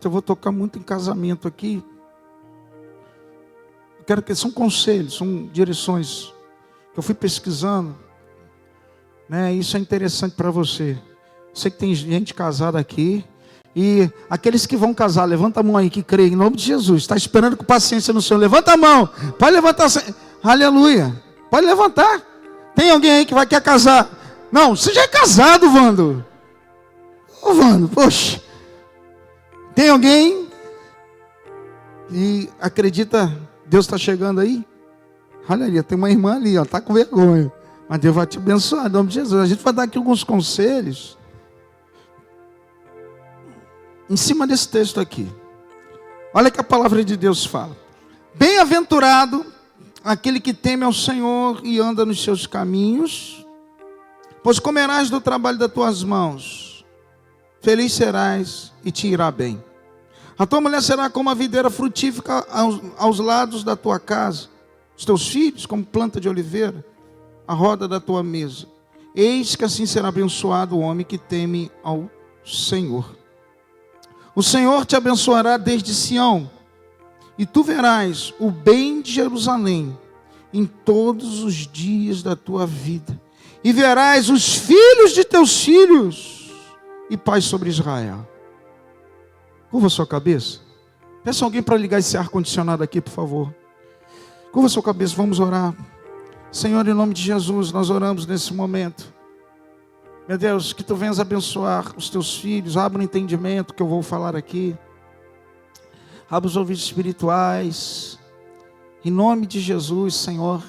Eu vou tocar muito em casamento aqui. Eu quero que são conselhos, são direções que eu fui pesquisando, né? Isso é interessante para você. Sei que tem gente casada aqui. E aqueles que vão casar, levanta a mão aí que crê em nome de Jesus. Está esperando com paciência no Senhor. Levanta a mão. Pode levantar. Aleluia. Pode levantar. Tem alguém aí que quer casar? Não, você já é casado, Vando. Ô, Vando, poxa. Tem alguém que acredita Deus está chegando aí? Olha ali, tem uma irmã ali, está com vergonha. Mas Deus vai te abençoar em nome de Jesus. A gente vai dar aqui alguns conselhos em cima desse texto aqui. Olha que a palavra de Deus fala. Bem-aventurado aquele que teme ao Senhor e anda nos seus caminhos, pois comerás do trabalho das tuas mãos. Feliz serás e te irá bem. A tua mulher será como a videira frutífera aos lados da tua casa. Os teus filhos como planta de oliveira, a roda da tua mesa. Eis que assim será abençoado o homem que teme ao Senhor. O Senhor te abençoará desde Sião, e tu verás o bem de Jerusalém em todos os dias da tua vida. E verás os filhos de teus filhos e paz sobre Israel. Curva sua cabeça. Peça alguém para ligar esse ar-condicionado aqui, por favor. Curva sua cabeça, vamos orar. Senhor, em nome de Jesus, nós oramos nesse momento. Meu Deus, que tu venhas abençoar os teus filhos. Abra o entendimento que eu vou falar aqui. Abra os ouvidos espirituais. Em nome de Jesus, Senhor.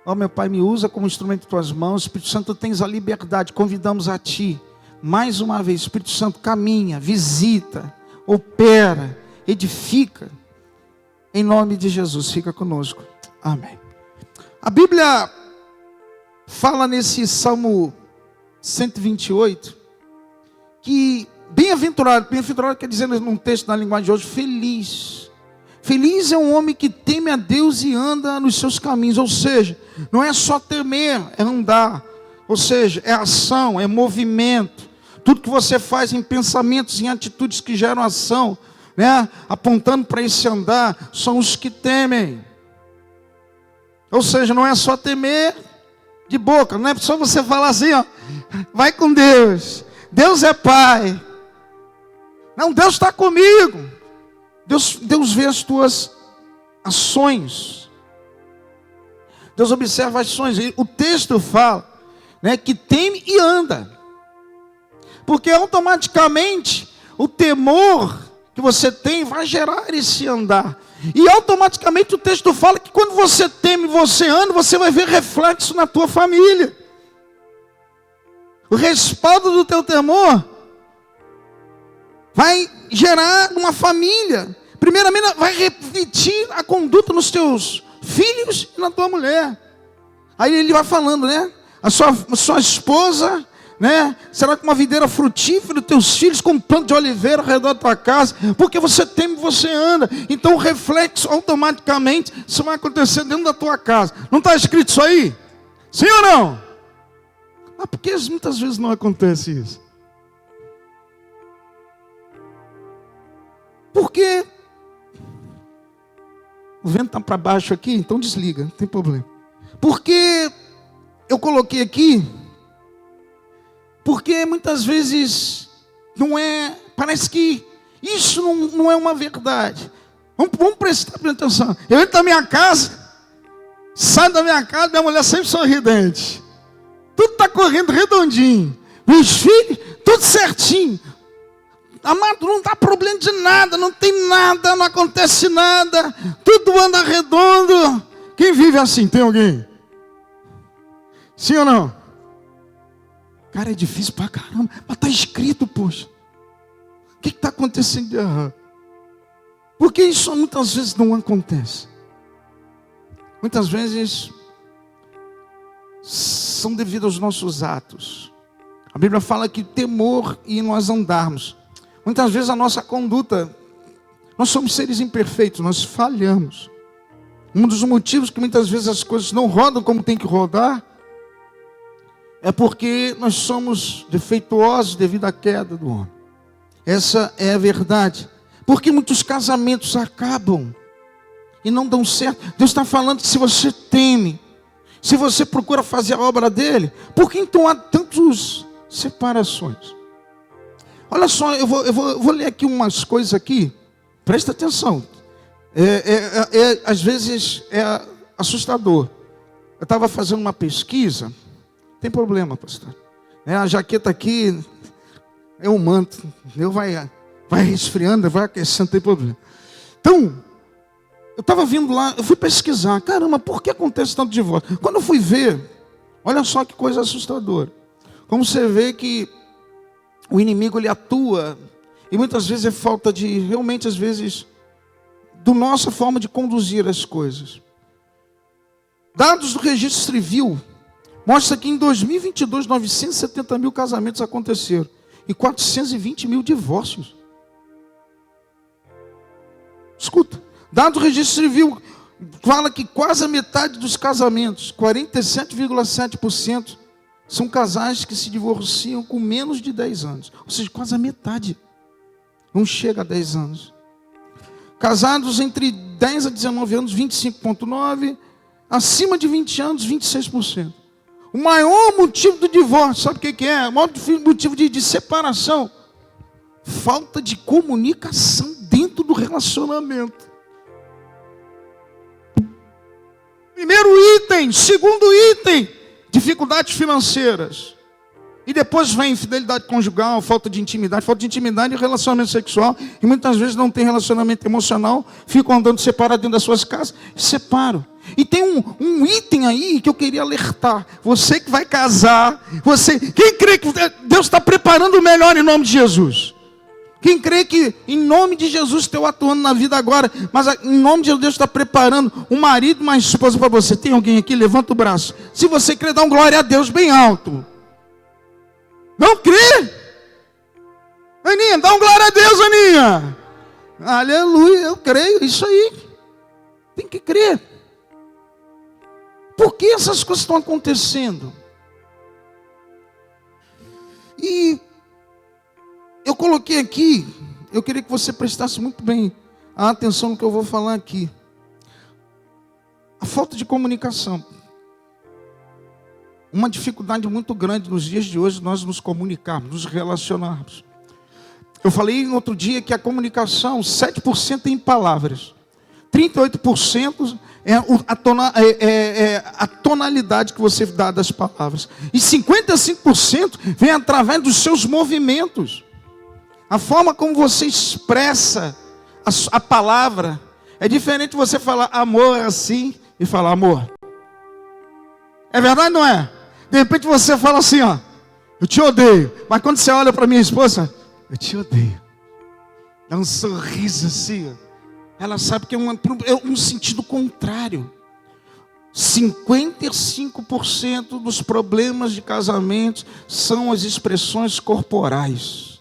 Ó meu Pai, me usa como instrumento de tuas mãos. Espírito Santo, tu tens a liberdade. Convidamos a ti. Mais uma vez, Espírito Santo, caminha, visita, opera, edifica. Em nome de Jesus, fica conosco. Amém. A Bíblia fala nesse Salmo 128, que bem-aventurado quer dizer num texto na linguagem de hoje, feliz. Feliz é um homem que teme a Deus e anda nos seus caminhos. Ou seja, não é só temer, é andar. Ou seja, é ação, é movimento. Tudo que você faz em pensamentos, em atitudes que geram ação, né? Apontando para esse andar, são os que temem. Ou seja, não é só temer de boca, não é só você falar assim, ó, vai com Deus, Deus é Pai. Não, Deus está comigo. Deus vê as tuas ações. Deus observa as ações. O texto fala, né, que teme e anda. Porque automaticamente o temor que você tem vai gerar esse andar. E automaticamente o texto fala que quando você teme, você anda, você vai ver reflexo na tua família. O respaldo do teu temor vai gerar uma família. Primeiramente vai refletir a conduta nos teus filhos e na tua mulher. Aí ele vai falando, né? A sua esposa, né, será como uma videira frutífera, teus filhos como planta de oliveira ao redor da tua casa, porque você teme, você anda. Então o reflexo automaticamente isso vai acontecer dentro da tua casa. Não está escrito isso aí? Sim ou não? Ah, porque muitas vezes não acontece isso? Porque o vento está para baixo aqui, então desliga, não tem problema. Porque eu coloquei aqui, porque muitas vezes não é, parece que isso não é uma verdade. Vamos prestar atenção. Eu entro na minha casa, saio da minha casa, minha mulher sempre sorridente. Tudo está correndo redondinho. Meus filhos, tudo certinho. Amado, não dá problema de nada, não tem nada, não acontece nada. Tudo anda redondo. Quem vive assim? Tem alguém? Sim ou não? Cara, é difícil pra caramba. Mas está escrito, poxa. O que está acontecendo de errado? Porque isso muitas vezes não acontece. Muitas vezes são devido aos nossos atos. A Bíblia fala que temor e nós andarmos. Muitas vezes a nossa conduta, nós somos seres imperfeitos, nós falhamos. Um dos motivos que muitas vezes as coisas não rodam como tem que rodar, é porque nós somos defeituosos devido à queda do homem. Essa é a verdade. Porque muitos casamentos acabam e não dão certo. Deus está falando que se você teme, se você procura fazer a obra dele, por que então há tantas separações? Olha só, eu vou ler aqui umas coisas aqui. Presta atenção. Às vezes é assustador. Eu estava fazendo uma pesquisa. Não tem problema, pastor. A jaqueta aqui é um manto. Eu vai resfriando, vai aquecendo, não tem problema. Então, eu estava vindo lá, eu fui pesquisar. Caramba, por que acontece tanto divórcio? Quando eu fui ver, olha só que coisa assustadora. Como você vê que o inimigo ele atua, e muitas vezes é falta de, realmente às vezes, da nossa forma de conduzir as coisas. Dados do registro civil mostra que em 2022, 970 mil casamentos aconteceram e 420 mil divórcios. Escuta, dados do registro civil fala que quase a metade dos casamentos, 47,7%, são casais que se divorciam com menos de 10 anos. Ou seja, quase a metade. Não chega a 10 anos. Casados entre 10 a 19 anos, 25,9%. Acima de 20 anos, 26%. O maior motivo do divórcio, sabe o que é? O maior motivo de separação. Falta de comunicação dentro do relacionamento. Primeiro item. Segundo item, dificuldades financeiras. E depois vem infidelidade conjugal, falta de intimidade e relacionamento sexual. E muitas vezes não tem relacionamento emocional, ficam andando separados dentro das suas casas e separam. E tem um item aí que eu queria alertar. Você que vai casar, quem crê que Deus está preparando o melhor em nome de Jesus? Quem crê que em nome de Jesus estou atuando na vida agora, mas em nome de Deus está preparando um marido e uma esposa para você. Tem alguém aqui? Levanta o braço. Se você crê, dá um glória a Deus bem alto. Não crê? Aninha, dá um glória a Deus, Aninha. Aleluia, eu creio, isso aí. Tem que crer. Por que essas coisas estão acontecendo? E eu coloquei aqui, eu queria que você prestasse muito bem a atenção no que eu vou falar aqui. A falta de comunicação. Uma dificuldade muito grande nos dias de hoje nós nos comunicarmos, nos relacionarmos. Eu falei no outro dia que a comunicação, 7% é em palavras, 38% é a tonalidade que você dá das palavras, e 55% vem através dos seus movimentos. A forma como você expressa a palavra é diferente de você falar amor assim e falar amor. É verdade, não é? De repente você fala assim, ó, eu te odeio. Mas quando você olha para minha esposa, eu te odeio. Dá um sorriso assim, ó. Ela sabe que é um sentido contrário. 55% dos problemas de casamento são as expressões corporais.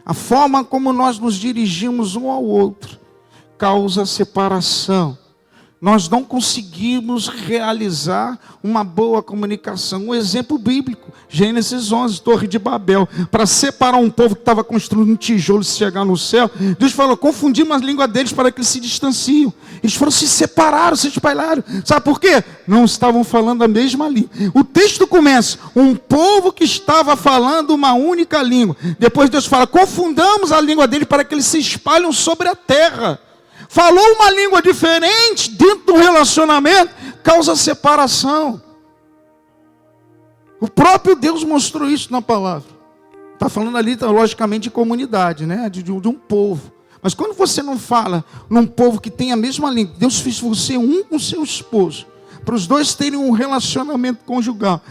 A forma como nós nos dirigimos um ao outro causa separação. Nós não conseguimos realizar uma boa comunicação. Um exemplo bíblico, Gênesis 11, Torre de Babel. Para separar um povo que estava construindo um tijolo e chegar no céu, Deus falou, confundimos a língua deles para que eles se distanciem. Eles foram se separaram, se espalharam. Sabe por quê? Não estavam falando a mesma língua. O texto começa, um povo que estava falando uma única língua. Depois Deus fala, confundamos a língua deles para que eles se espalhem sobre a terra. Falou uma língua diferente dentro do relacionamento, causa separação. O próprio Deus mostrou isso na palavra. Está falando ali, logicamente, de comunidade, né? de um povo. Mas quando você não fala num povo que tem a mesma língua, Deus fez você um com seu esposo, para os dois terem um relacionamento conjugal.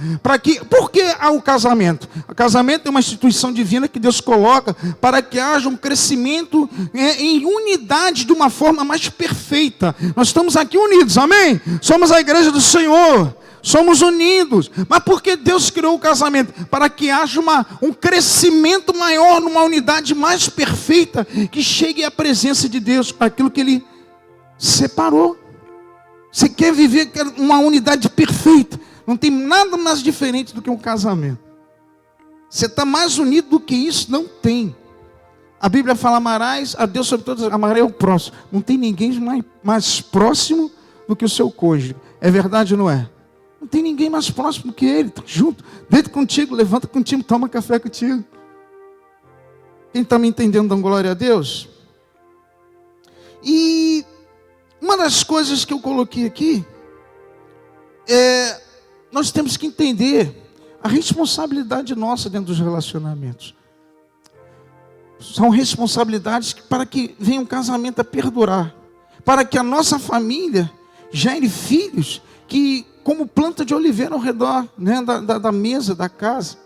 Por que há o casamento? O casamento é uma instituição divina que Deus coloca para que haja um crescimento em unidade de uma forma mais perfeita. Nós estamos aqui unidos, amém? Somos a igreja do Senhor, somos unidos. Mas por que Deus criou o casamento? Para que haja um crescimento maior, numa unidade mais perfeita, que chegue à presença de Deus, para aquilo que Ele separou. Você quer viver uma unidade perfeita? Não tem nada mais diferente do que um casamento. Você está mais unido do que isso? Não tem. A Bíblia fala: amarás a Deus sobre todas, amarás o próximo. Não tem ninguém mais próximo do que o seu cônjuge. É verdade ou não é? Não tem ninguém mais próximo que ele. Está junto, deita contigo, levanta contigo, toma café contigo. Quem está me entendendo, dá glória a Deus? E uma das coisas que eu coloquei aqui nós temos que entender a responsabilidade nossa dentro dos relacionamentos. São responsabilidades para que venha um casamento a perdurar, para que a nossa família gere filhos que, como planta de oliveira ao redor, né, da mesa, da casa.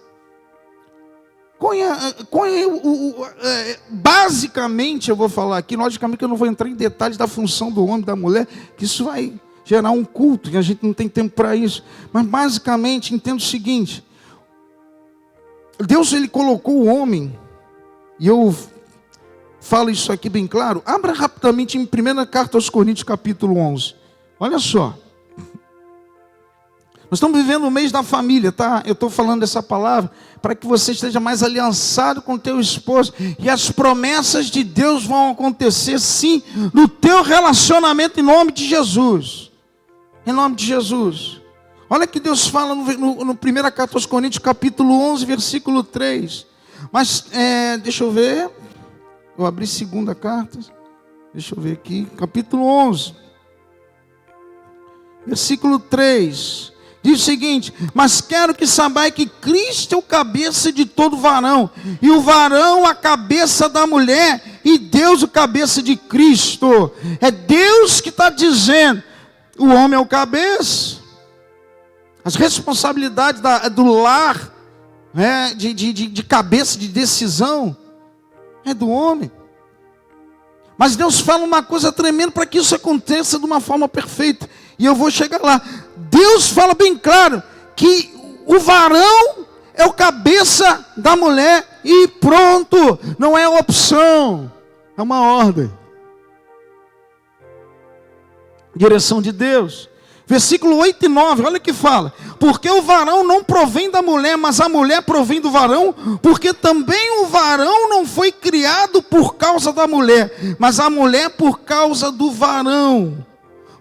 Basicamente, eu vou falar aqui, logicamente que eu não vou entrar em detalhes da função do homem e da mulher, que isso vai gerar um culto, e a gente não tem tempo para isso. Mas basicamente, entendo o seguinte: Deus, ele colocou o homem, e eu falo isso aqui bem claro. Abra rapidamente em 1ª Carta aos Coríntios, capítulo 11. Olha só. Nós estamos vivendo o mês da família, tá? Eu estou falando essa palavra para que você esteja mais aliançado com o teu esposo. E as promessas de Deus vão acontecer, sim, no teu relacionamento, em nome de Jesus. Em nome de Jesus. Olha que Deus fala no 1ª Carta aos Coríntios, capítulo 11, versículo 3. Mas, deixa eu ver. Eu abri 2ª carta. Deixa eu ver aqui. Capítulo 11. Versículo 3. Diz o seguinte: mas quero que saibais que Cristo é o cabeça de todo varão, e o varão a cabeça da mulher, e Deus o cabeça de Cristo. É Deus que está dizendo: o homem é o cabeça. As responsabilidades do lar, de cabeça, de decisão, é do homem. Mas Deus fala uma coisa tremenda para que isso aconteça de uma forma perfeita. E eu vou chegar lá. Deus fala bem claro que o varão é o cabeça da mulher e pronto. Não é opção, é uma ordem. Direção de Deus. Versículo 8 e 9, olha o que fala: porque o varão não provém da mulher, mas a mulher provém do varão, porque também o varão não foi criado por causa da mulher, mas a mulher por causa do varão.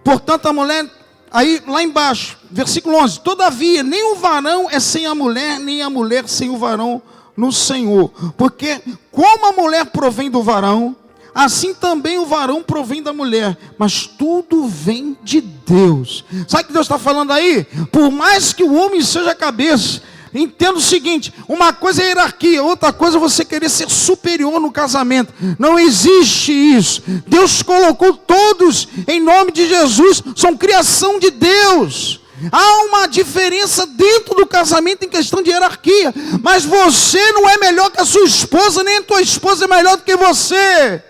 Portanto, a mulher, aí lá embaixo, versículo 11: todavia, nem o varão é sem a mulher, nem a mulher sem o varão no Senhor. Porque como a mulher provém do varão, assim também o varão provém da mulher, mas tudo vem de Deus. Sabe o que Deus está falando aí? Por mais que o homem seja a cabeça, entenda o seguinte: uma coisa é hierarquia, outra coisa é você querer ser superior no casamento. Não existe isso. Deus colocou todos em nome de Jesus, são criação de Deus. Há uma diferença dentro do casamento em questão de hierarquia, mas você não é melhor que a sua esposa, nem a tua esposa é melhor do que você.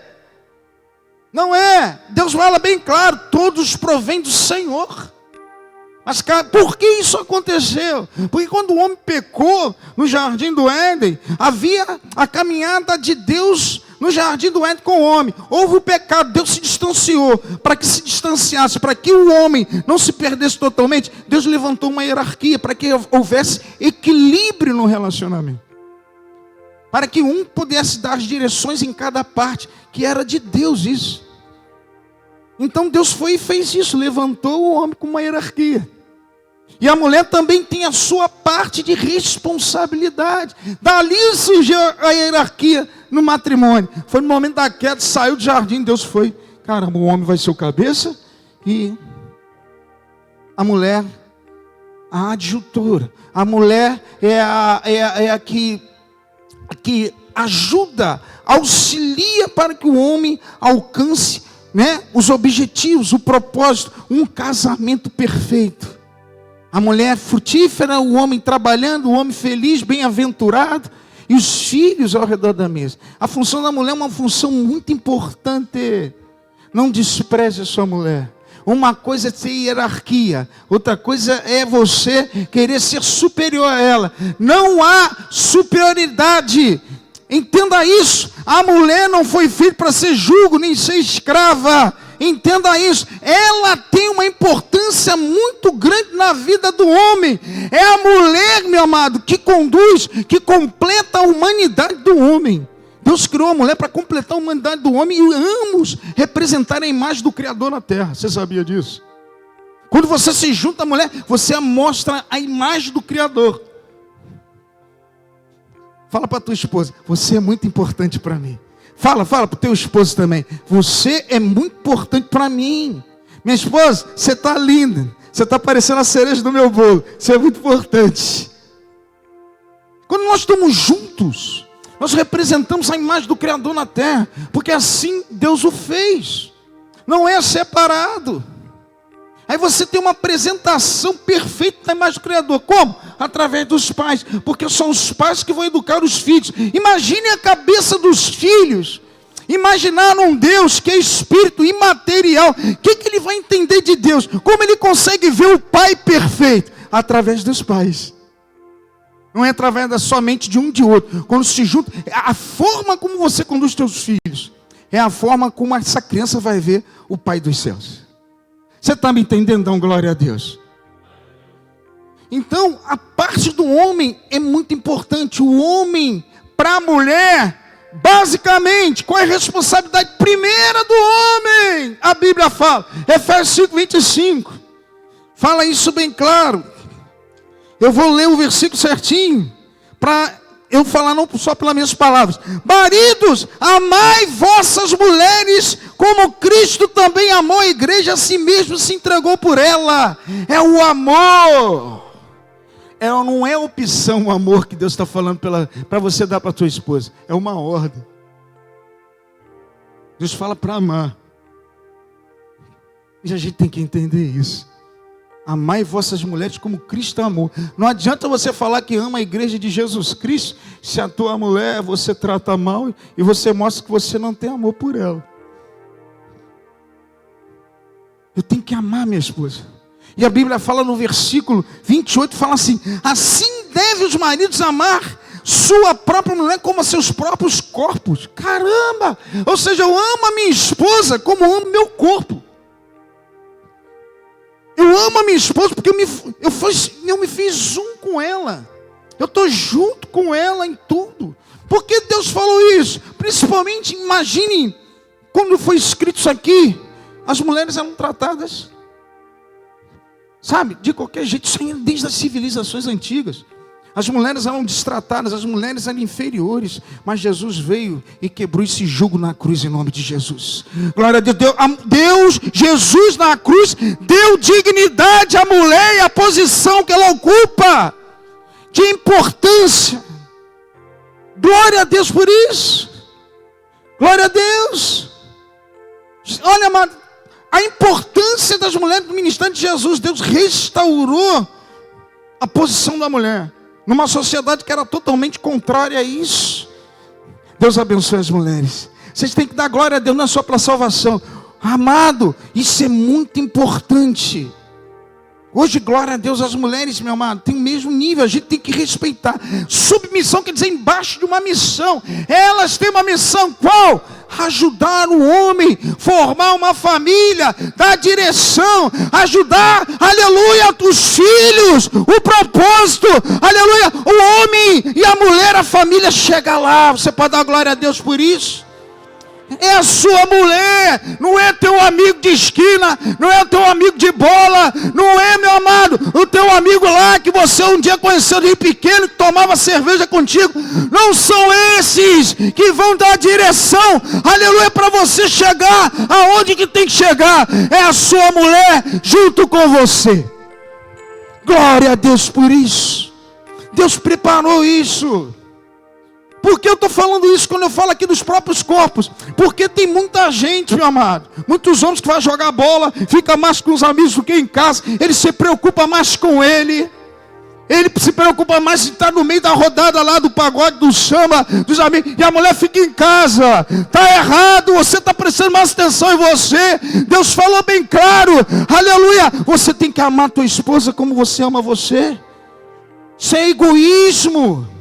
Não é. Deus fala bem claro: todos provêm do Senhor. Mas por que isso aconteceu? Porque quando o homem pecou no jardim do Éden, havia a caminhada de Deus no jardim do Éden com o homem. Houve o pecado, Deus se distanciou. Para que se distanciasse, para que o homem não se perdesse totalmente, Deus levantou uma hierarquia para que houvesse equilíbrio no relacionamento. Para que um pudesse dar as direções em cada parte, que era de Deus isso. Então Deus foi e fez isso, levantou o homem com uma hierarquia. E a mulher também tem a sua parte de responsabilidade. Dali surgiu a hierarquia no matrimônio. Foi no momento da queda, saiu do jardim, Deus foi: caramba, o homem vai ser o cabeça e a mulher a adjutora. A mulher é a que ajuda, auxilia para que o homem alcance, os objetivos, o propósito, um casamento perfeito. A mulher frutífera, o homem trabalhando, o homem feliz, bem-aventurado, e os filhos ao redor da mesa. A função da mulher é uma função muito importante. Não despreze a sua mulher. Uma coisa é ter hierarquia, outra coisa é você querer ser superior a ela. Não há superioridade. Entenda isso. A mulher não foi feita para ser jugo, nem ser escrava. Entenda isso. Ela tem uma importância muito grande na vida do homem. É a mulher, meu amado, que conduz, que completa a humanidade do homem. Deus criou a mulher para completar a humanidade do homem e ambos representarem a imagem do Criador na terra. Você sabia disso? Quando você se junta à mulher, você mostra a imagem do Criador. Fala para a tua esposa, você é muito importante para mim. Fala para o teu esposo também. Você é muito importante para mim. Minha esposa, você está linda. Você está parecendo a cereja do meu bolo. Você é muito importante. Quando nós estamos juntos, nós representamos a imagem do Criador na terra. Porque assim Deus o fez. Não é separado. Aí você tem uma apresentação perfeita da imagem do Criador. Como? Através dos pais. Porque são os pais que vão educar os filhos. Imagine a cabeça dos filhos. Imaginar um Deus que é espírito imaterial. O que ele vai entender de Deus? Como ele consegue ver o Pai perfeito? Através dos pais. Não é através somente de um de outro. Quando se junta, a forma como você conduz os teus filhos é a forma como essa criança vai ver o Pai dos céus. Você está me entendendo? Então, glória a Deus. Então, a parte do homem é muito importante. O homem, para a mulher, basicamente, qual é a responsabilidade primeira do homem? A Bíblia fala, Efésios 5:25. Fala isso bem claro. Eu vou ler o versículo certinho, para eu falar não só pelas minhas palavras. Maridos, amai vossas mulheres, como Cristo também amou a igreja, a si mesmo se entregou por ela. É o amor. Não é opção o amor que Deus está falando para você dar para a tua esposa. É uma ordem. Deus fala para amar. E a gente tem que entender isso. Amai vossas mulheres como Cristo amou. Não adianta você falar que ama a igreja de Jesus Cristo, se a tua mulher você trata mal e você mostra que você não tem amor por ela. Eu tenho que amar minha esposa. E a Bíblia fala no versículo 28, fala assim: assim devem os maridos amar sua própria mulher como a seus próprios corpos. Caramba! Ou seja, eu amo a minha esposa como eu amo meu corpo. Eu amo a minha esposa porque eu me fiz um com ela. Eu estou junto com ela em tudo. Por que Deus falou isso? Principalmente, imagine, quando foi escrito isso aqui, as mulheres eram tratadas, sabe, de qualquer jeito, saindo desde as civilizações antigas. As mulheres eram destratadas, as mulheres eram inferiores. Mas Jesus veio e quebrou esse jugo na cruz em nome de Jesus. Glória a Deus. Jesus na cruz deu dignidade à mulher e à posição que ela ocupa. De importância. Glória a Deus por isso. Glória a Deus. Olha, amado, a importância das mulheres do ministério de Jesus. Deus restaurou a posição da mulher. Numa sociedade que era totalmente contrária a isso. Deus abençoe as mulheres. Vocês têm que dar glória a Deus, não é só pela salvação. Amado, isso é muito importante. Hoje, glória a Deus, as mulheres, meu amado, tem o mesmo nível, a gente tem que respeitar. Submissão quer dizer embaixo de uma missão. Elas têm uma missão, qual? Ajudar o homem, formar uma família, dar direção, ajudar, aleluia, os filhos, o propósito, aleluia, o homem e a mulher, a família chega lá. Você pode dar glória a Deus por isso? É a sua mulher, não é teu amigo de esquina, não é teu amigo de bola, não é, meu amado, o teu amigo lá que você um dia conheceu de pequeno, que tomava cerveja contigo. Não são esses que vão dar direção, aleluia, para você chegar aonde que tem que chegar. É a sua mulher junto com você. Glória a Deus por isso. Deus preparou isso. Por que eu estou falando isso quando eu falo aqui dos próprios corpos? Porque tem muita gente, meu amado, muitos homens que vão jogar bola, fica mais com os amigos do que em casa. Ele se preocupa mais com ele. Ele se preocupa mais em estar no meio da rodada lá do pagode, do samba, dos amigos. E a mulher fica em casa. Está errado, você está prestando mais atenção em você. Deus falou bem claro, aleluia. Você tem que amar a tua esposa como você ama você. Isso é egoísmo.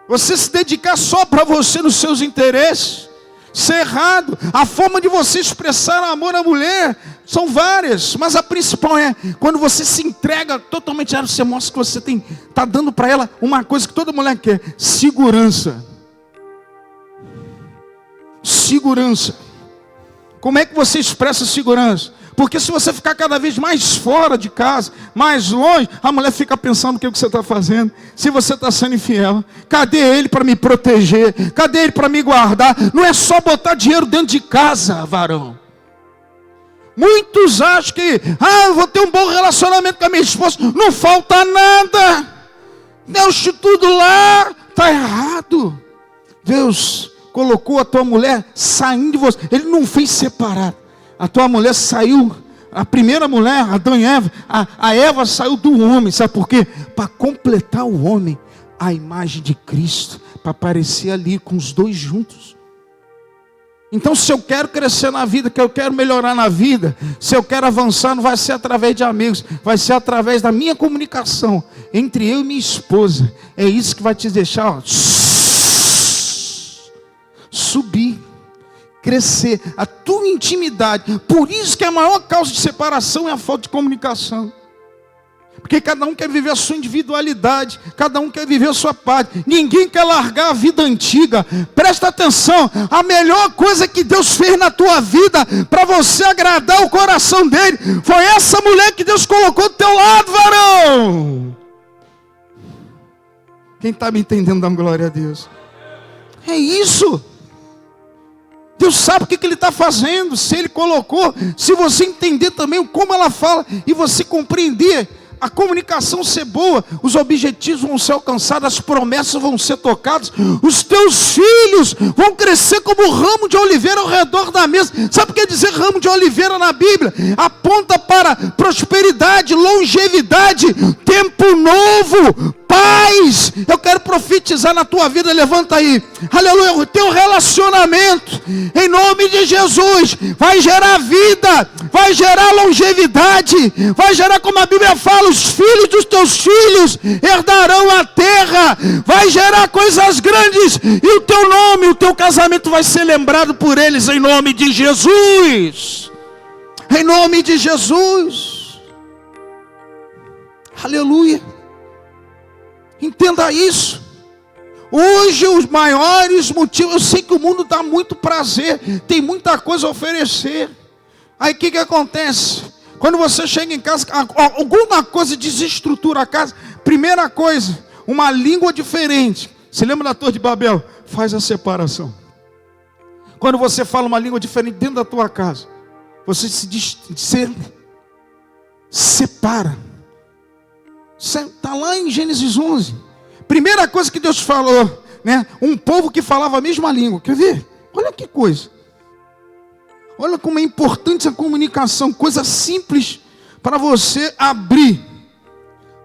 Você se dedicar só para você nos seus interesses. Isso é errado. A forma de você expressar amor à mulher são várias, mas a principal é quando você se entrega totalmente a ela. Você mostra que você está dando para ela uma coisa que toda mulher quer: segurança. segurança. Como é que você expressa segurança? Porque se você ficar cada vez mais fora de casa, mais longe, a mulher fica pensando o que você está fazendo. Se você está sendo infiel. Cadê ele para me proteger? Cadê ele para me guardar? Não é só botar dinheiro dentro de casa, varão. Muitos acham que, eu vou ter um bom relacionamento com a minha esposa. Não falta nada. Deus, tudo lá está errado. Deus colocou a tua mulher saindo de você. Ele não fez separado. A tua mulher saiu, a primeira mulher, Adão e Eva, a Eva saiu do homem, sabe por quê? Para completar o homem, a imagem de Cristo, para aparecer ali com os dois juntos. Então, se eu quero crescer na vida, que eu quero melhorar na vida, se eu quero avançar, não vai ser através de amigos, vai ser através da minha comunicação entre eu e minha esposa. É isso que vai te deixar subir. Crescer, a tua intimidade. Por isso que a maior causa de separação é a falta de comunicação. Porque cada um quer viver a sua individualidade, cada um quer viver a sua parte. Ninguém quer largar a vida antiga. Presta atenção, a melhor coisa que Deus fez na tua vida, para você agradar o coração dele, foi essa mulher que Deus colocou do teu lado, varão. Quem está me entendendo, dá glória a Deus. É isso. Deus sabe o que Ele está fazendo, se Ele colocou, se você entender também como ela fala, e você compreender, a comunicação ser boa, os objetivos vão ser alcançados, as promessas vão ser tocadas, os teus filhos vão crescer como ramo de oliveira ao redor da mesa. Sabe o que quer dizer ramo de oliveira na Bíblia? Aponta para prosperidade, longevidade, tempo novo, paz. Eu quero profetizar na tua vida, levanta aí, aleluia, o teu relacionamento, em nome de Jesus, vai gerar vida, vai gerar longevidade, vai gerar, como a Bíblia fala, os filhos dos teus filhos herdarão a terra, vai gerar coisas grandes, e o teu nome, o teu casamento vai ser lembrado por eles, em nome de Jesus, em nome de Jesus, aleluia. Entenda isso. Hoje os maiores motivos, eu sei que o mundo dá muito prazer, tem muita coisa a oferecer. Aí o que acontece? Quando você chega em casa, alguma coisa desestrutura a casa. Primeira coisa, uma língua diferente. Você lembra da Torre de Babel? Faz a separação. Quando você fala uma língua diferente dentro da tua casa, você se separa. Está lá em Gênesis 11. Primeira coisa que Deus falou, né? Um povo que falava a mesma língua. Quer ver? Olha que coisa. Olha como é importante a comunicação. Coisa simples para você abrir.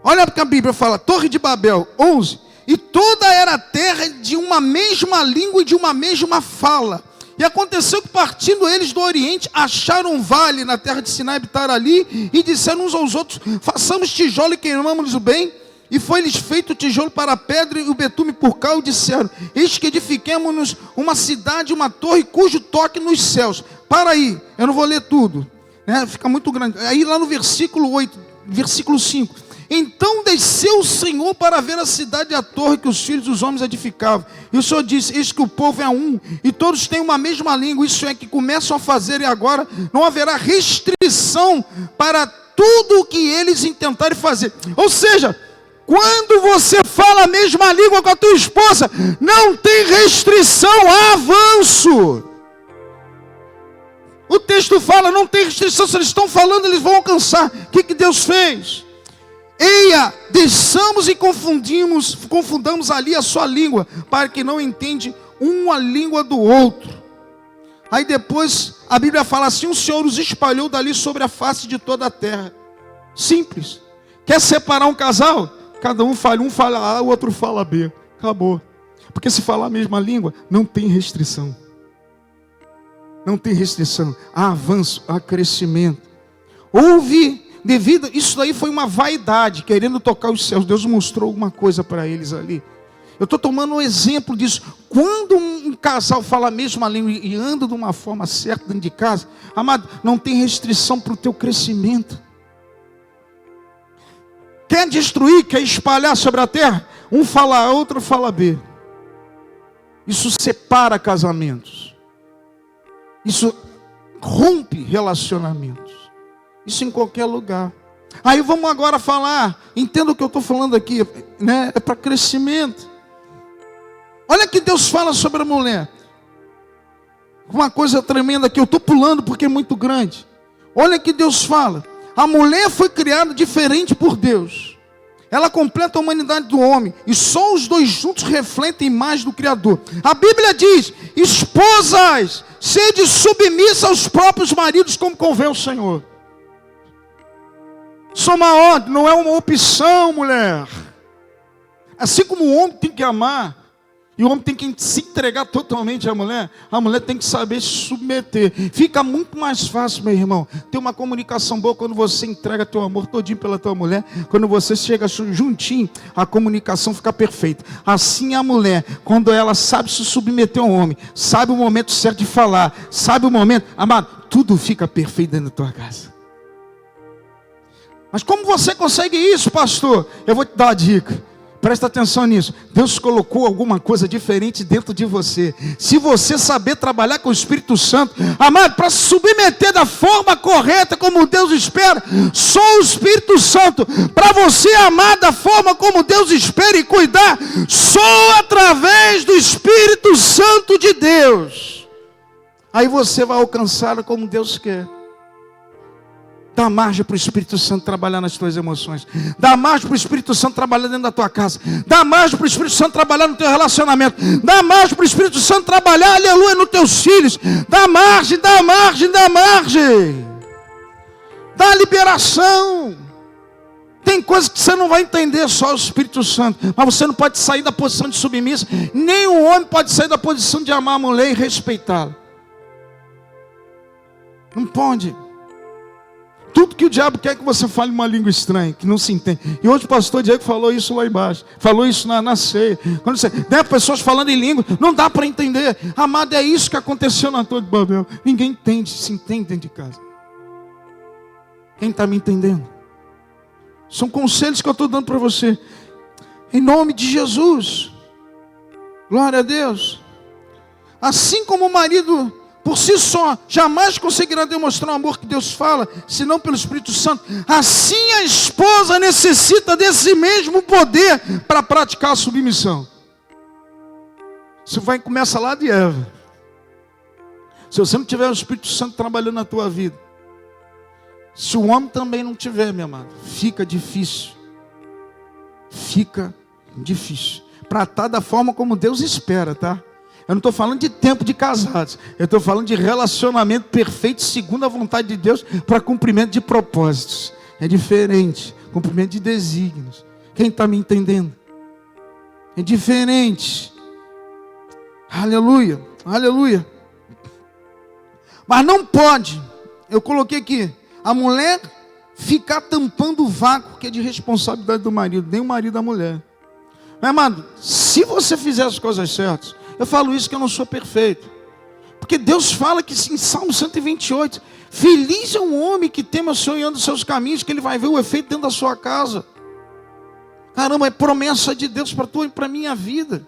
Olha o que a Bíblia fala. Torre de Babel, 11. E toda era terra de uma mesma língua e de uma mesma fala. E aconteceu que, partindo eles do Oriente, acharam um vale na terra de Sinai, habitaram ali, e disseram uns aos outros: façamos tijolo e queimamos o bem. E foi-lhes feito o tijolo para a pedra e o betume por cá, e disseram: eis que edifiquemo-nos uma cidade, uma torre, cujo toque nos céus. Para aí, eu não vou ler tudo, né? Fica muito grande. Aí lá no versículo 8, versículo 5. Então desceu o Senhor para ver a cidade e a torre que os filhos dos homens edificavam. E o Senhor disse: eis que o povo é um, e todos têm uma mesma língua. Isso é, que começam a fazer, e agora não haverá restrição para tudo o que eles intentarem fazer. Ou seja, quando você fala a mesma língua com a tua esposa, não tem restrição, há avanço. O texto fala, não tem restrição. Se eles estão falando, eles vão alcançar. O que Deus fez? Eia, desçamos e confundamos ali a sua língua, para que não entende uma língua do outro. Aí depois a Bíblia fala assim: o Senhor os espalhou dali sobre a face de toda a terra. Simples. Quer separar um casal? Cada um fala A, o outro fala B. Acabou. Porque se falar a mesma língua, não tem restrição. Não tem restrição. Há avanço, há crescimento. Isso daí foi uma vaidade, querendo tocar os céus. Deus mostrou alguma coisa para eles ali. Eu estou tomando um exemplo disso. Quando um casal fala a mesma língua e anda de uma forma certa dentro de casa, amado, não tem restrição para o teu crescimento. Quer destruir, quer espalhar sobre a terra? Um fala A, outro fala B. Isso separa casamentos. Isso rompe relacionamentos. Isso em qualquer lugar. Aí vamos agora falar, entenda o que eu estou falando aqui, né? É para crescimento. Olha que Deus fala sobre a mulher. Uma coisa tremenda que eu estou pulando porque é muito grande. Olha que Deus fala. A mulher foi criada diferente por Deus. Ela completa a humanidade do homem. E só os dois juntos refletem mais do Criador. A Bíblia diz: esposas, sede submissa aos próprios maridos, como convém ao Senhor. Isso é uma ordem, não é uma opção, mulher. Assim como o homem tem que amar, e o homem tem que se entregar totalmente à mulher, a mulher tem que saber se submeter. Fica muito mais fácil, meu irmão, ter uma comunicação boa quando você entrega teu amor todinho pela tua mulher. Quando você chega juntinho, a comunicação fica perfeita. Assim a mulher, quando ela sabe se submeter ao homem, sabe o momento certo de falar, sabe o momento, amado, tudo fica perfeito dentro da tua casa. Mas como você consegue isso, pastor? Eu vou te dar uma dica. Presta atenção nisso. Deus colocou alguma coisa diferente dentro de você. Se você saber trabalhar com o Espírito Santo, amado, para se submeter da forma correta, como Deus espera, só o Espírito Santo. Para você amar da forma como Deus espera e cuidar, só através do Espírito Santo de Deus. Aí você vai alcançar como Deus quer. Dá margem para o Espírito Santo trabalhar nas tuas emoções. Dá margem para o Espírito Santo trabalhar dentro da tua casa. Dá margem para o Espírito Santo trabalhar no teu relacionamento. Dá margem para o Espírito Santo trabalhar, aleluia, nos teus filhos. Dá margem, dá margem, dá margem. Dá liberação. Tem coisas que você não vai entender, só o Espírito Santo. Mas você não pode sair da posição de submissa. Nem o homem pode sair da posição de amar a mulher e respeitá-la. Não pode. Tudo que o diabo quer é que você fale uma língua estranha, que não se entende. E hoje o pastor Diego falou isso lá embaixo. Falou isso na ceia. Quando você tem pessoas falando em língua, não dá para entender. Amado, é isso que aconteceu na Torre de Babel. Ninguém entende, se entende dentro de casa. Quem está me entendendo? São conselhos que eu estou dando para você. Em nome de Jesus. Glória a Deus. Assim como o marido por si só jamais conseguirá demonstrar o amor que Deus fala, senão pelo Espírito Santo. Assim a esposa necessita desse mesmo poder para praticar a submissão. Isso começa lá de Eva. Se você não tiver o Espírito Santo trabalhando na tua vida, se o homem também não tiver, meu amado, fica difícil. Fica difícil. Para estar da forma como Deus espera, tá? Eu não estou falando de tempo de casados. Eu estou falando de relacionamento perfeito, segundo a vontade de Deus, para cumprimento de propósitos. É diferente. Cumprimento de desígnios. Quem está me entendendo? É diferente. Aleluia. Aleluia. Mas não pode. Eu coloquei aqui. A mulher ficar tampando o vácuo que é de responsabilidade do marido. Nem o marido da mulher. Meu amado, se você fizer as coisas certas, eu falo isso que eu não sou perfeito. Porque Deus fala que em Salmo 128, feliz é um homem que teme ao Senhor e anda os seus caminhos, que ele vai ver o efeito dentro da sua casa. Caramba, é promessa de Deus para tua e para a minha vida.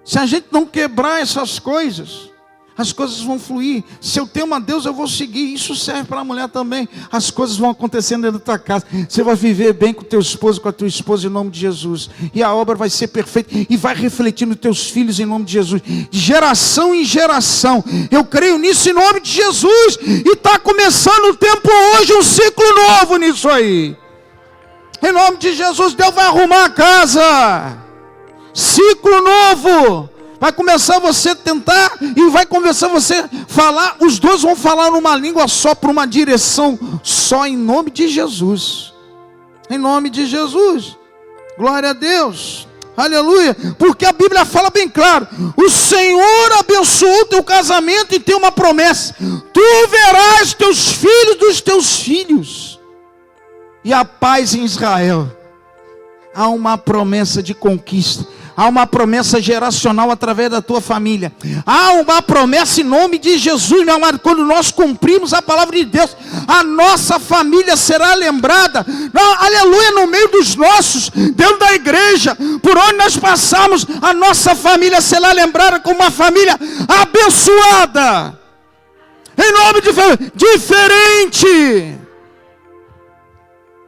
Se a gente não quebrar essas coisas, as coisas vão fluir. Se eu tenho uma Deus, eu vou seguir. Isso serve para a mulher também. As coisas vão acontecendo dentro da tua casa. Você vai viver bem com o teu esposo, com a tua esposa, em nome de Jesus. E a obra vai ser perfeita. E vai refletir nos teus filhos, em nome de Jesus. De geração em geração. Eu creio nisso, em nome de Jesus. E está começando o tempo hoje, um ciclo novo nisso aí. Em nome de Jesus, Deus vai arrumar a casa. Ciclo novo. Vai começar você a tentar e vai começar você a falar. Os dois vão falar numa língua só, por uma direção só, em nome de Jesus. Em nome de Jesus. Glória a Deus. Aleluia. Porque a Bíblia fala bem claro. O Senhor abençoou o teu casamento e tem uma promessa. Tu verás teus filhos dos teus filhos. E a paz em Israel. Há uma promessa de conquista. Há uma promessa geracional através da tua família. Há uma promessa em nome de Jesus, meu amado. Quando nós cumprimos a palavra de Deus, a nossa família será lembrada. Aleluia, no meio dos nossos, dentro da igreja, por onde nós passamos, a nossa família será lembrada como uma família abençoada. Em nome de Jesus. Diferente.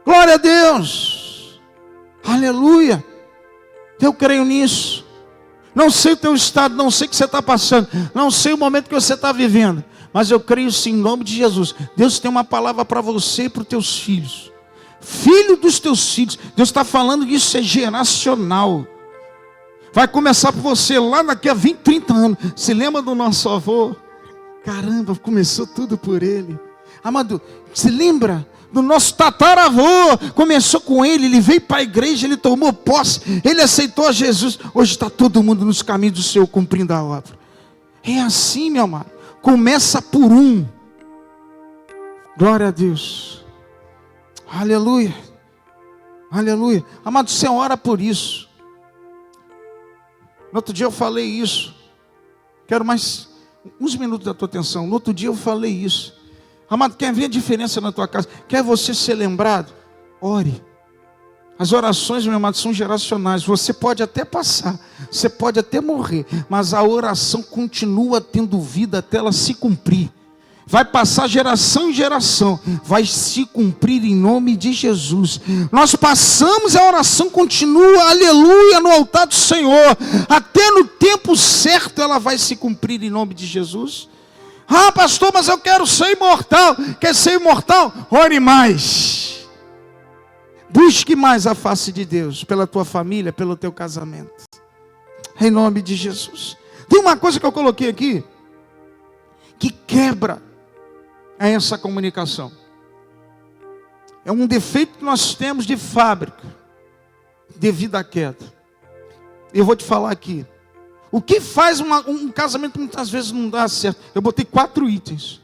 Glória a Deus. Aleluia. Eu creio nisso. Não sei o teu estado, não sei o que você está passando, não sei o momento que você está vivendo, mas eu creio sim, em nome de Jesus. Deus tem uma palavra para você e para os teus filhos. Filho dos teus filhos. Deus está falando que isso é geracional. Vai começar por você lá daqui a 20, 30 anos. Se lembra do nosso avô? Caramba, começou tudo por ele. Amado, se lembra do nosso tataravô? Começou com ele veio para a igreja, ele tomou posse, ele aceitou a Jesus. Hoje está todo mundo nos caminhos do Senhor, cumprindo a obra. É assim, meu amado. Começa por um. Glória a Deus. Aleluia. Aleluia. Amado, você ora por isso. No outro dia eu falei isso. Quero mais uns minutos da tua atenção. No outro dia eu falei isso. Amado, quer ver a diferença na tua casa? Quer você ser lembrado? Ore. As orações, meu amado, são geracionais. Você pode até passar, você pode até morrer, mas a oração continua tendo vida até ela se cumprir. Vai passar geração em geração, vai se cumprir em nome de Jesus. Nós passamos, a oração continua, aleluia, no altar do Senhor. Até no tempo certo ela vai se cumprir em nome de Jesus. Ah, pastor, mas eu quero ser imortal. Quer ser imortal? Ore mais. Busque mais a face de Deus, pela tua família, pelo teu casamento. Em nome de Jesus. Tem uma coisa que eu coloquei aqui, que quebra essa comunicação. É um defeito que nós temos de fábrica, devido à queda. Eu vou te falar aqui. O que faz um casamento muitas vezes não dá certo? Eu botei 4 itens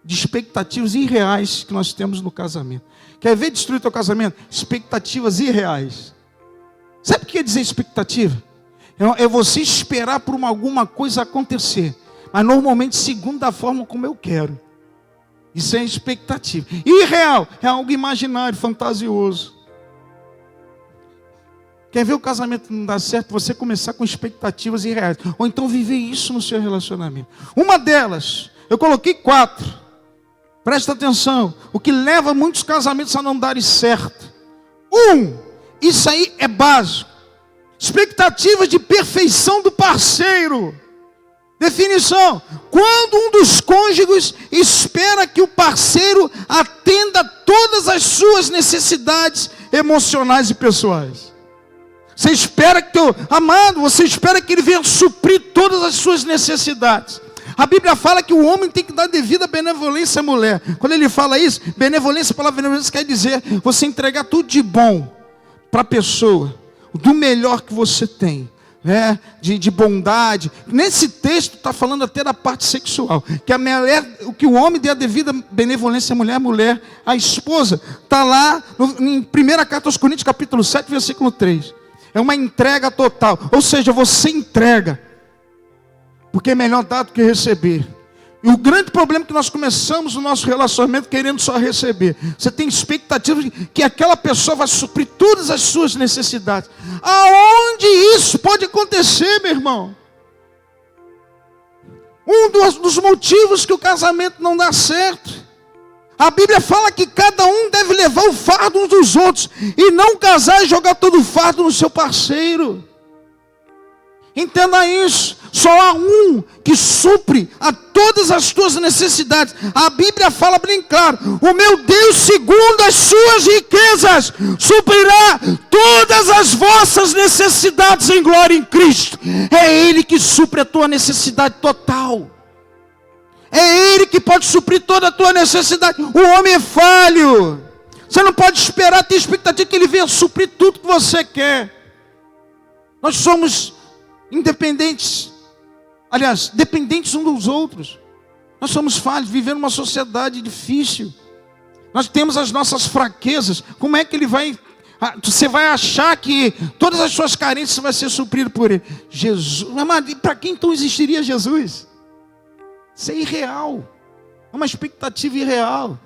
de expectativas irreais que nós temos no casamento. Quer ver destruir teu casamento? Expectativas irreais. Sabe o que quer dizer expectativa? É você esperar por alguma coisa acontecer, mas normalmente segundo a forma como eu quero. Isso é expectativa. Irreal é algo imaginário, fantasioso. Quer ver o casamento não dar certo? Você começar com expectativas irreais. Ou então viver isso no seu relacionamento. Uma delas, eu coloquei 4. Presta atenção. O que leva muitos casamentos a não darem certo. Isso aí é básico. Expectativa de perfeição do parceiro. Definição: quando um dos cônjuges espera que o parceiro atenda todas as suas necessidades emocionais e pessoais. Você espera que teu amado, você espera que ele venha suprir todas as suas necessidades. A Bíblia fala que o homem tem que dar devida benevolência à mulher. Quando ele fala isso, benevolência, a palavra benevolência quer dizer você entregar tudo de bom para a pessoa, do melhor que você tem. De bondade. Nesse texto está falando até da parte sexual, que a mulher, o que o homem dê a devida benevolência à mulher, a mulher, a esposa, está lá em 1 Carta aos Coríntios, capítulo 7, versículo 3. É uma entrega total, ou seja, você entrega, porque é melhor dar do que receber. E o grande problema é que nós começamos o nosso relacionamento querendo só receber. Você tem expectativa de que aquela pessoa vai suprir todas as suas necessidades. Aonde isso pode acontecer, meu irmão? Um dos motivos que o casamento não dá certo. A Bíblia fala que cada um deve levar o fardo uns dos outros. E não casar e jogar todo o fardo no seu parceiro. Entenda isso. Só há um que supre a todas as tuas necessidades. A Bíblia fala bem claro: o meu Deus, segundo as suas riquezas, suprirá todas as vossas necessidades em glória em Cristo. É Ele que supre a tua necessidade total. É Ele que pode suprir toda a tua necessidade. O homem é falho. Você não pode esperar, ter expectativa que Ele venha suprir tudo que você quer. Nós somos independentes. Aliás, dependentes uns dos outros. Nós somos falhos, vivendo numa sociedade difícil. Nós temos as nossas fraquezas. Como é que Ele vai... Você vai achar que todas as suas carências vai ser suprido por Ele? Jesus. Mas para quem então existiria Jesus? Isso é irreal. É uma expectativa irreal.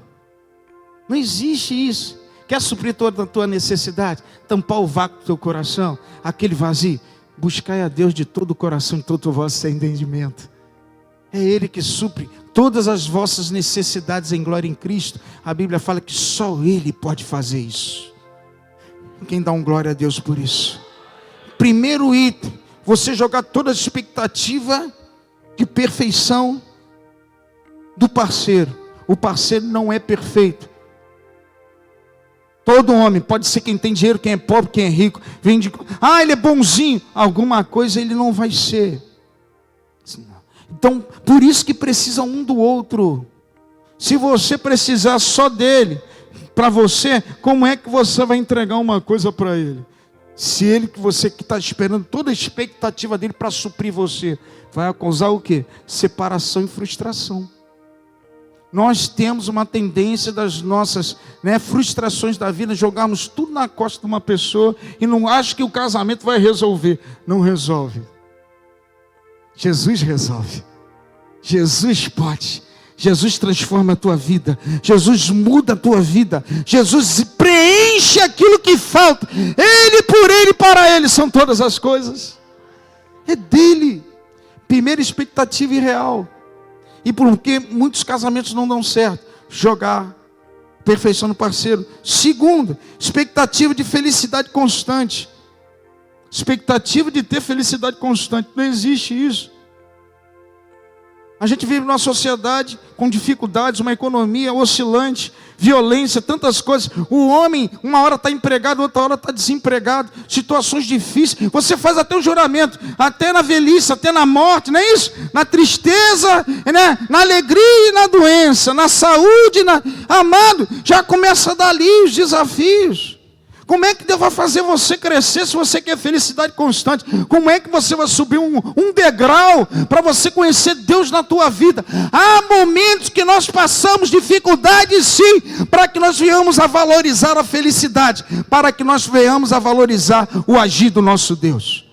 Não existe isso. Quer suprir toda a tua necessidade? Tampar o vácuo do teu coração? Aquele vazio? Buscai a Deus de todo o coração, de todo o vosso entendimento. É Ele que supre todas as vossas necessidades em glória em Cristo. A Bíblia fala que só Ele pode fazer isso. Quem dá um glória a Deus por isso? Primeiro item, você jogar toda a expectativa de perfeição do parceiro. O parceiro não é perfeito. Todo homem, pode ser quem tem dinheiro, quem é pobre, quem é rico, vem de, ele é bonzinho, alguma coisa ele não vai ser. Então, por isso que precisa um do outro. Se você precisar só dele, para você, como é que você vai entregar uma coisa para ele? Se ele, que você que está esperando toda a expectativa dele para suprir você, vai causar o quê? Separação e frustração. Nós temos uma tendência das nossas frustrações da vida, jogarmos tudo na costa de uma pessoa e não acha que o casamento vai resolver. Não resolve. Jesus resolve. Jesus pode. Jesus transforma a tua vida. Jesus muda a tua vida. Jesus preenche aquilo que falta. Ele, por Ele, para Ele são todas as coisas. É dele. Primeira expectativa irreal. E porque muitos casamentos não dão certo, jogar perfeição no parceiro. Segundo, expectativa de felicidade constante. Expectativa de ter felicidade constante. Não existe isso. A gente vive numa sociedade com dificuldades, uma economia oscilante, violência, tantas coisas. O homem, uma hora está empregado, outra hora está desempregado. Situações difíceis. Você faz até o juramento, até na velhice, até na morte, não é isso? Na tristeza, na alegria e na doença, na saúde, amado, já começa dali os desafios. Como é que Deus vai fazer você crescer se você quer felicidade constante? Como é que você vai subir um degrau para você conhecer Deus na tua vida? Há momentos que nós passamos dificuldades, sim, para que nós venhamos a valorizar a felicidade, para que nós venhamos a valorizar o agir do nosso Deus.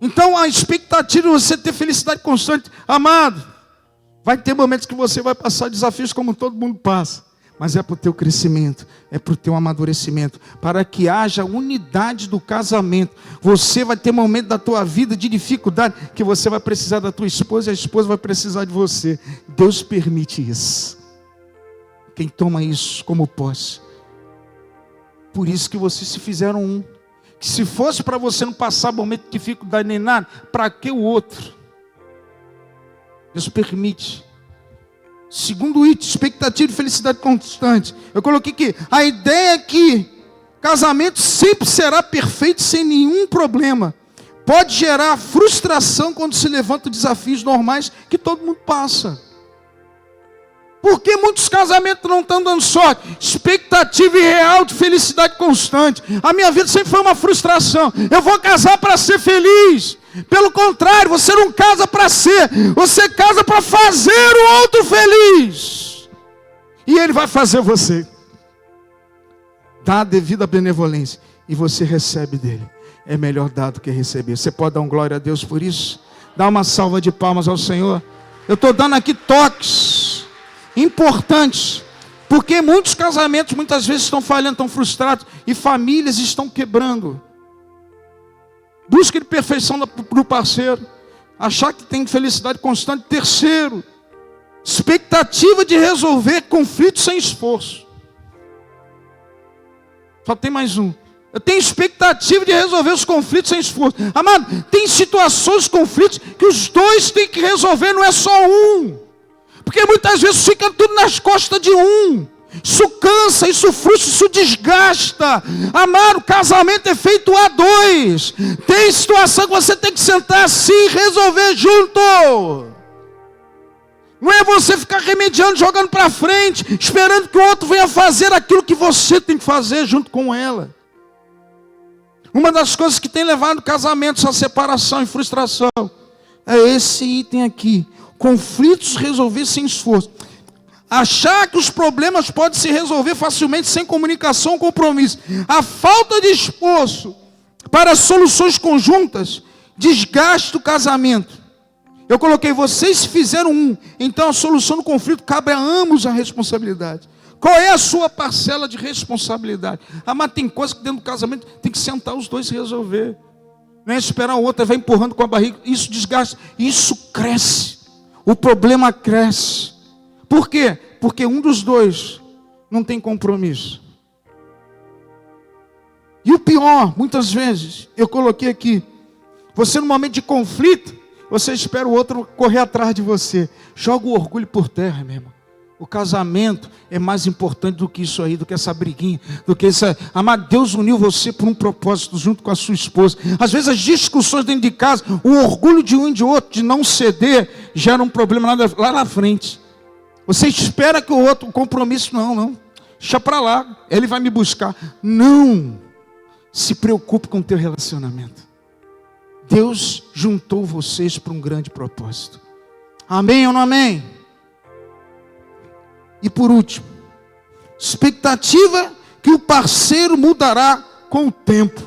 Então a expectativa de você ter felicidade constante, amado, vai ter momentos que você vai passar desafios como todo mundo passa. Mas é para o teu crescimento, é para o teu amadurecimento, para que haja unidade do casamento. Você vai ter momento da tua vida de dificuldade, que você vai precisar da tua esposa e a esposa vai precisar de você. Deus permite isso. Quem toma isso como posse. Por isso que vocês se fizeram um. Que se fosse para você não passar momento de dificuldade nem nada, para que o outro? Deus permite. Segundo item, expectativa de felicidade constante. Eu coloquei aqui, a ideia é que casamento sempre será perfeito sem nenhum problema. Pode gerar frustração quando se levantam desafios normais que todo mundo passa. Porque muitos casamentos não estão dando sorte. Expectativa irreal de felicidade constante. A minha vida sempre foi uma frustração. Eu vou casar para ser feliz. Pelo contrário, você não casa para ser. Você casa para fazer o outro feliz. E Ele vai fazer você. Dá a devida benevolência. E você recebe dele. É melhor dar do que receber. Você pode dar um glória a Deus por isso? Dá uma salva de palmas ao Senhor. Eu estou dando aqui toques importantes, porque muitos casamentos muitas vezes estão falhando, estão frustrados, e famílias estão quebrando. Busca de perfeição do parceiro, achar que tem felicidade constante. Terceiro, expectativa de resolver conflitos sem esforço. Só tem mais um. Eu tenho expectativa de resolver os conflitos sem esforço. Amado, tem situações, conflitos, que os dois têm que resolver, não é só um. Porque muitas vezes fica tudo nas costas de um. Isso cansa, isso frustra, isso desgasta. Amado, o casamento é feito a dois. Tem situação que você tem que sentar assim e resolver junto. Não é você ficar remediando, jogando para frente, esperando que o outro venha fazer aquilo que você tem que fazer junto com ela. Uma das coisas que tem levado casamentos à separação e frustração é esse item aqui. Conflitos resolver sem esforço. Achar que os problemas podem se resolver facilmente sem comunicação ou compromisso. A falta de esforço para soluções conjuntas desgasta o casamento. Eu coloquei, vocês fizeram um, então a solução do conflito cabe a ambos a responsabilidade. Qual é a sua parcela de responsabilidade? Mas tem coisa que dentro do casamento tem que sentar os dois e resolver. Não é esperar o outro, vai empurrando com a barriga. Isso desgasta, isso cresce. o problema cresce. Por quê? Porque um dos dois não tem compromisso. E o pior, muitas vezes, eu coloquei aqui, você no momento de conflito, você espera o outro correr atrás de você. Joga o orgulho por terra, meu irmão. O casamento é mais importante do que isso aí, do que essa briguinha, do que essa... Amado, Deus uniu você por um propósito junto com a sua esposa. Às vezes as discussões dentro de casa, o orgulho de um e de outro, de não ceder, gera um problema lá na frente. Você espera que o outro, o compromisso, não. Deixa para lá, ele vai me buscar. Não se preocupe com o teu relacionamento. Deus juntou vocês para um grande propósito. Amém ou não amém? E por último, expectativa que o parceiro mudará com o tempo.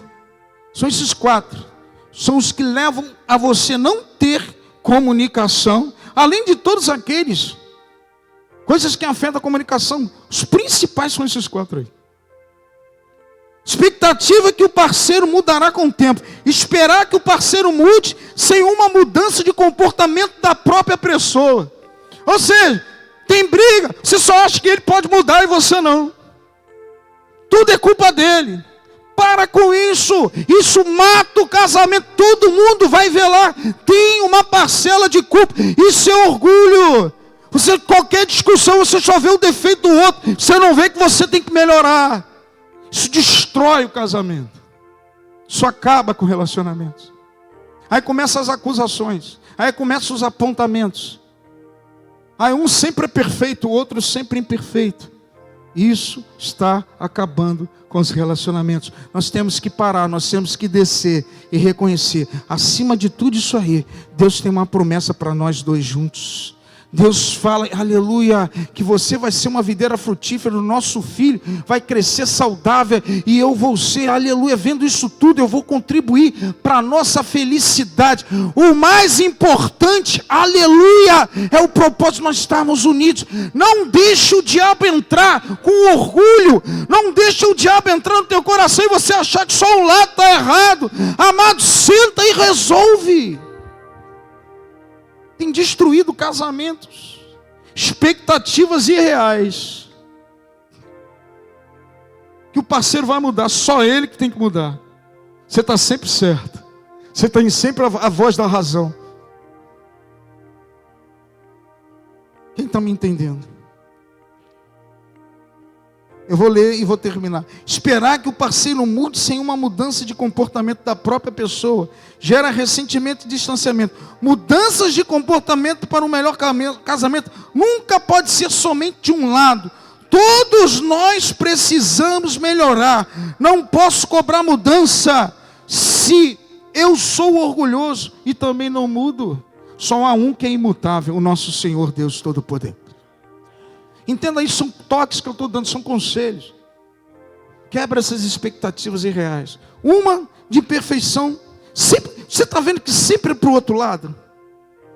São esses 4. São os que levam a você não ter comunicação. Além de todos aqueles, coisas que afetam a comunicação. Os principais são esses 4 aí. Expectativa que o parceiro mudará com o tempo. Esperar que o parceiro mude sem uma mudança de comportamento da própria pessoa. Ou seja, tem briga, você só acha que ele pode mudar e você não. Tudo é culpa dele. Para com isso. Isso mata o casamento. Todo mundo vai ver lá. Tem uma parcela de culpa. Isso é orgulho. Você, qualquer discussão, você só vê o defeito do outro. Você não vê que você tem que melhorar. Isso destrói o casamento. Isso acaba com relacionamentos. Aí começam as acusações. Aí começam os apontamentos. Aí um sempre é perfeito, o outro sempre imperfeito. Isso está acabando com os relacionamentos. Nós temos que parar, nós temos que descer e reconhecer. Acima de tudo isso aí, Deus tem uma promessa para nós dois juntos. Deus fala, aleluia, que você vai ser uma videira frutífera, o nosso filho vai crescer saudável e eu vou ser, aleluia, vendo isso tudo, eu vou contribuir para a nossa felicidade. O mais importante, aleluia, é o propósito de nós estarmos unidos. Não deixe o diabo entrar com orgulho, não deixe o diabo entrar no teu coração e você achar que só um lado está errado. Amado, senta e resolve. Tem destruído casamentos, expectativas irreais, que o parceiro vai mudar, só ele que tem que mudar. Você está sempre certo, você tem sempre a voz da razão. Quem está me entendendo? Eu vou ler e vou terminar. Esperar que o parceiro mude sem uma mudança de comportamento da própria pessoa gera ressentimento e distanciamento. Mudanças de comportamento para um melhor casamento nunca pode ser somente de um lado. Todos nós precisamos melhorar. Não posso cobrar mudança se eu sou orgulhoso e também não mudo. Só há um que é imutável, o nosso Senhor Deus Todo-Poderoso. Entenda isso, são toques que eu estou dando, são conselhos. Quebra essas expectativas irreais. Uma de perfeição. Sempre, você está vendo que sempre é para o outro lado?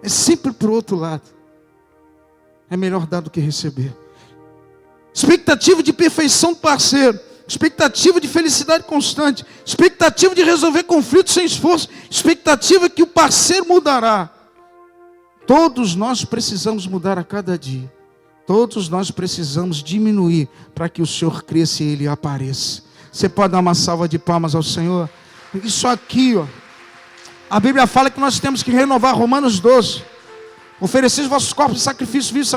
É sempre para o outro lado. É melhor dar do que receber. Expectativa de perfeição do parceiro. Expectativa de felicidade constante. Expectativa de resolver conflitos sem esforço. Expectativa que o parceiro mudará. Todos nós precisamos mudar a cada dia. Todos nós precisamos diminuir para que o Senhor cresça e Ele apareça. Você pode dar uma salva de palmas ao Senhor? Isso aqui, ó. A Bíblia fala que nós temos que renovar, Romanos 12. Ofereceis vossos corpos em sacrifício vivo,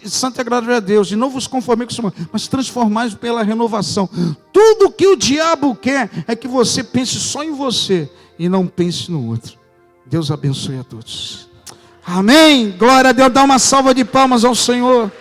santo e agradável a Deus. E não vos conformeis com o mundo, mas transformai-vos pela renovação. Tudo que o diabo quer é que você pense só em você e não pense no outro. Deus abençoe a todos. Amém. Glória a Deus. Dá uma salva de palmas ao Senhor.